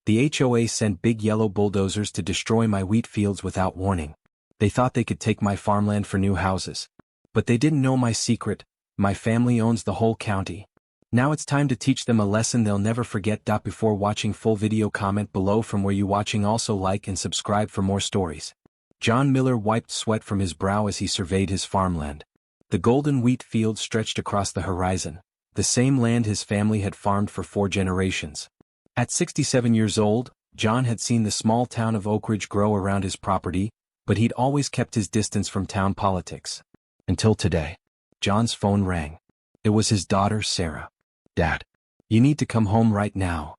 The HOA sent big yellow bulldozers to destroy my wheat fields without warning. They thought they could take my farmland for new houses. But they didn't know my secret. My family owns the whole county. Now it's time to teach them a lesson they'll never forget. Before watching full video, comment below from where you watching. Also like and subscribe for more stories. John Miller wiped sweat from his brow as he surveyed his farmland. The golden wheat fields stretched across the horizon, the same land his family had farmed for 4 generations. At 67 years old, John had seen the small town of Oak Ridge grow around his property, but he'd always kept his distance from town politics. Until today. John's phone rang. It was his daughter, Sarah. "Dad, you need to come home right now."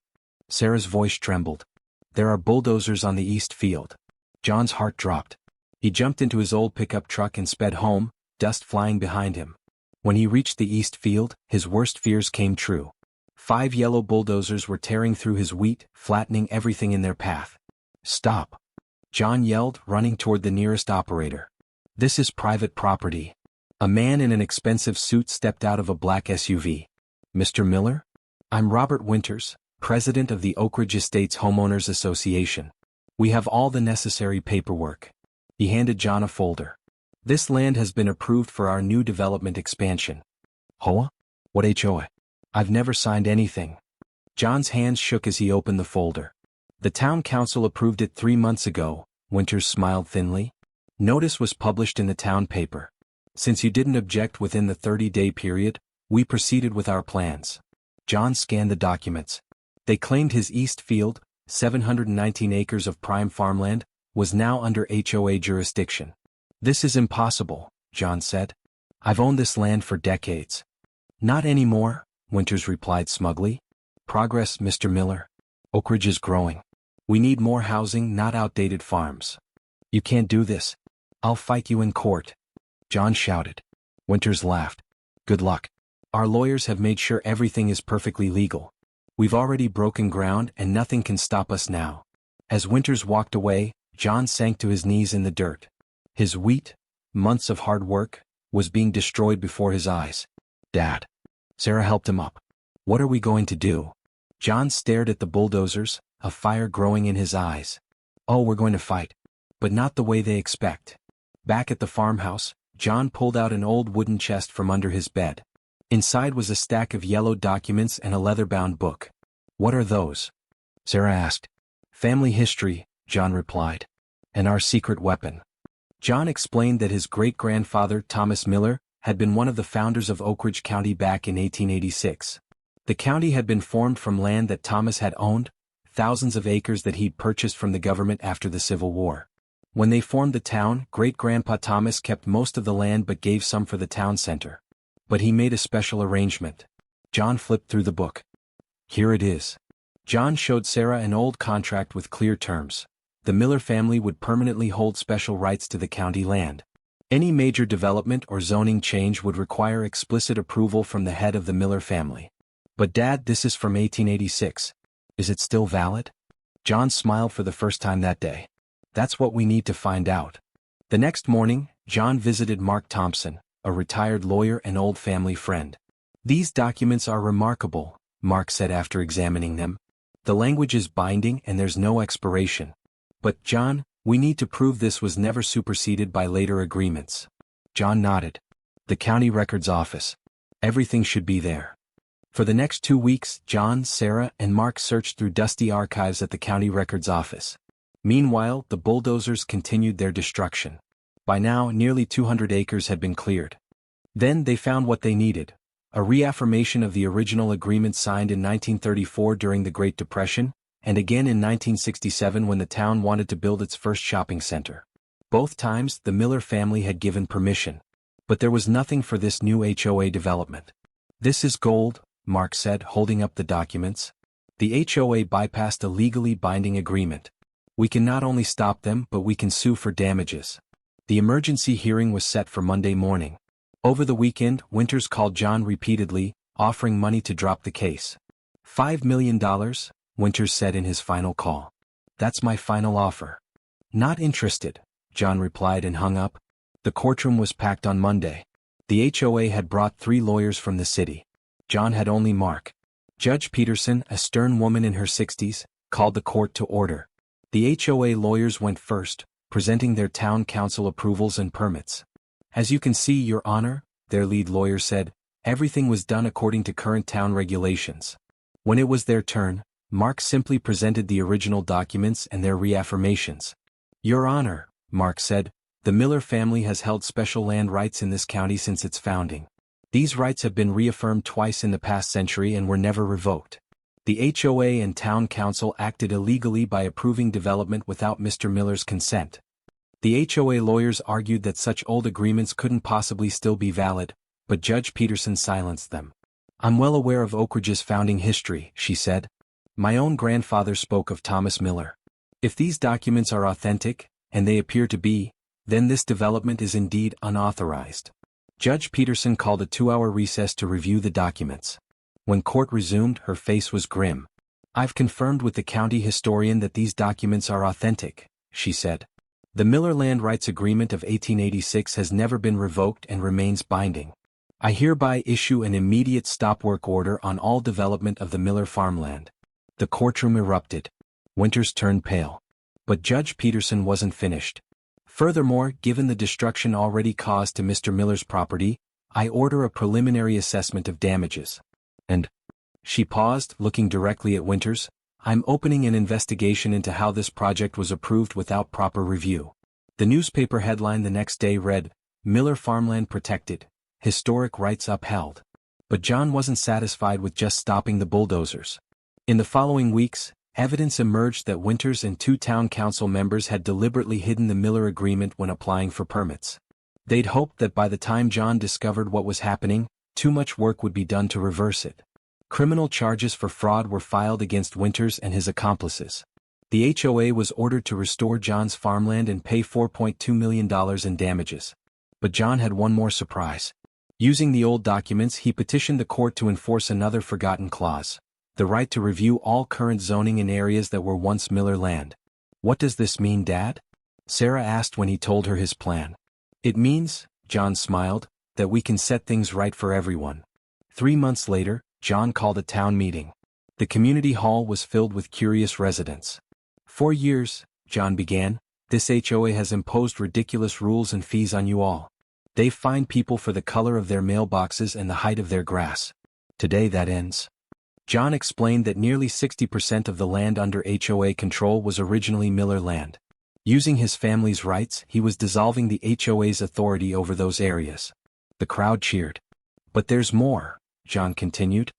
Sarah's voice trembled. "There are bulldozers on the east field." John's heart dropped. He jumped into his old pickup truck and sped home, dust flying behind him. When he reached the east field, his worst fears came true. 5 yellow bulldozers were tearing through his wheat, flattening everything in their path. "Stop!" John yelled, running toward the nearest operator. "This is private property." A man in an expensive suit stepped out of a black SUV. "Mr. Miller? I'm Robert Winters, president of the Oak Ridge Estates Homeowners Association. We have all the necessary paperwork." He handed John a folder. "This land has been approved for our new development expansion." "HOA? What HOA? I've never signed anything." John's hands shook as he opened the folder. "The town council approved it 3 months ago," Winters smiled thinly. "Notice was published in the town paper. Since you didn't object within the 30-day period, we proceeded with our plans." John scanned the documents. They claimed his east field, 719 acres of prime farmland, was now under HOA jurisdiction. "This is impossible," John said. "I've owned this land for decades." "Not anymore," Winters replied smugly. "Progress, Mr. Miller. Oak Ridge is growing. We need more housing, not outdated farms." "You can't do this. I'll fight you in court," John shouted. Winters laughed. "Good luck. Our lawyers have made sure everything is perfectly legal. We've already broken ground and nothing can stop us now." As Winters walked away, John sank to his knees in the dirt. His wheat, months of hard work, was being destroyed before his eyes. "Dad." Sarah helped him up. "What are we going to do?" John stared at the bulldozers, a fire growing in his eyes. "Oh, we're going to fight. But not the way they expect." Back at the farmhouse, John pulled out an old wooden chest from under his bed. Inside was a stack of yellow documents and a leather-bound book. "What are those?" Sarah asked. "Family history," John replied. "And our secret weapon." John explained that his great-grandfather, Thomas Miller, had been one of the founders of Oak Ridge County back in 1886. The county had been formed from land that Thomas had owned, thousands of acres that he'd purchased from the government after the Civil War. When they formed the town, great-grandpa Thomas kept most of the land but gave some for the town center. But he made a special arrangement. John flipped through the book. "Here it is." John showed Sarah an old contract with clear terms. The Miller family would permanently hold special rights to the county land. Any major development or zoning change would require explicit approval from the head of the Miller family. "But Dad, this is from 1886. Is it still valid?" John smiled for the first time that day. "That's what we need to find out." The next morning, John visited Mark Thompson, a retired lawyer and old family friend. "These documents are remarkable," Mark said after examining them. "The language is binding and there's no expiration. But, John, we need to prove this was never superseded by later agreements." John nodded. "The county records office. Everything should be there." For the next 2 weeks, John, Sarah, and Mark searched through dusty archives at the county records office. Meanwhile, the bulldozers continued their destruction. By now, nearly 200 acres had been cleared. Then they found what they needed: a reaffirmation of the original agreement signed in 1934 during the Great Depression, and again in 1967 when the town wanted to build its first shopping center. Both times, the Miller family had given permission. But there was nothing for this new HOA development. "This is gold," Mark said, holding up the documents. "The HOA bypassed a legally binding agreement. We can not only stop them but we can sue for damages." The emergency hearing was set for Monday morning. Over the weekend, Winters called John repeatedly, offering money to drop the case. $5 million, Winters said in his final call. "That's my final offer." "Not interested," John replied and hung up. The courtroom was packed on Monday. The HOA had brought 3 lawyers from the city. John had only Mark. Judge Peterson, a stern woman in her 60s, called the court to order. The HOA lawyers went first, presenting their town council approvals and permits. As you can see, Your Honor, their lead lawyer said, everything was done according to current town regulations. When it was their turn, Mark simply presented the original documents and their reaffirmations. Your Honor, Mark said, the Miller family has held special land rights in this county since its founding. These rights have been reaffirmed twice in the past century and were never revoked. The HOA and town council acted illegally by approving development without Mr. Miller's consent. The HOA lawyers argued that such old agreements couldn't possibly still be valid, but Judge Peterson silenced them. I'm well aware of Oak Ridge's founding history, she said. My own grandfather spoke of Thomas Miller. If these documents are authentic, and they appear to be, then this development is indeed unauthorized. Judge Peterson called a 2-hour recess to review the documents. When court resumed, her face was grim. I've confirmed with the county historian that these documents are authentic, she said. The Miller Land Rights Agreement of 1886 has never been revoked and remains binding. I hereby issue an immediate stop work order on all development of the Miller farmland. The courtroom erupted. Winters turned pale. But Judge Peterson wasn't finished. Furthermore, given the destruction already caused to Mr. Miller's property, I order a preliminary assessment of damages. And, she paused, looking directly at Winters, I'm opening an investigation into how this project was approved without proper review. The newspaper headline the next day read, Miller farmland protected, historic rights upheld. But John wasn't satisfied with just stopping the bulldozers. In the following weeks, evidence emerged that Winters and 2 town council members had deliberately hidden the Miller agreement when applying for permits. They'd hoped that by the time John discovered what was happening, too much work would be done to reverse it. Criminal charges for fraud were filed against Winters and his accomplices. The HOA was ordered to restore John's farmland and pay $4.2 million in damages. But John had one more surprise. Using the old documents, he petitioned the court to enforce another forgotten clause. The right to review all current zoning in areas that were once Miller land. What does this mean, Dad? Sarah asked when he told her his plan. It means, John smiled, that we can set things right for everyone. 3 months later, John called a town meeting. The community hall was filled with curious residents. For years, John began, this HOA has imposed ridiculous rules and fees on you all. They fine people for the color of their mailboxes and the height of their grass. Today that ends. John explained that nearly 60% of the land under HOA control was originally Miller land. Using his family's rights, he was dissolving the HOA's authority over those areas. The crowd cheered. But there's more, John continued.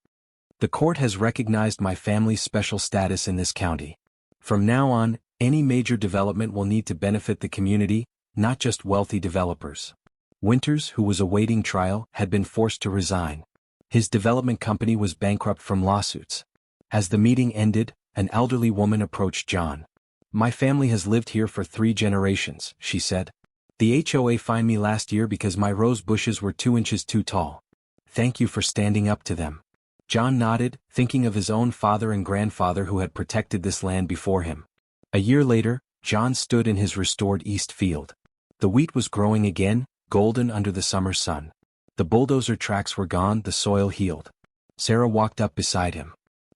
The court has recognized my family's special status in this county. From now on, any major development will need to benefit the community, not just wealthy developers. Winters, who was awaiting trial, had been forced to resign. His development company was bankrupt from lawsuits. As the meeting ended, an elderly woman approached John. My family has lived here for 3 generations, she said. The HOA fined me last year because my rose bushes were 2 inches too tall. Thank you for standing up to them. John nodded, thinking of his own father and grandfather who had protected this land before him. A year later, John stood in his restored east field. The wheat was growing again, golden under the summer sun. The bulldozer tracks were gone, the soil healed. Sarah walked up beside him.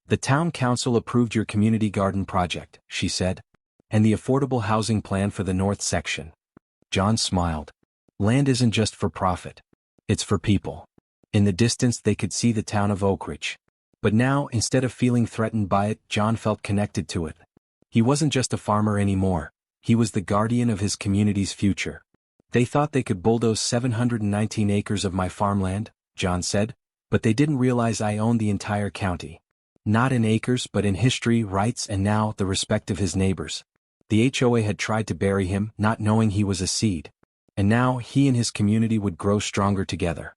The town council approved your community garden project, she said, and the affordable housing plan for the north section. John smiled. Land isn't just for profit. It's for people. In the distance they could see the town of Oak Ridge. But now, instead of feeling threatened by it, John felt connected to it. He wasn't just a farmer anymore. He was the guardian of his community's future. They thought they could bulldoze 719 acres of my farmland, John said, but they didn't realize I owned the entire county. Not in acres but in history, rights, and now the respect of his neighbors. The HOA had tried to bury him, not knowing he was a seed. And now he and his community would grow stronger together.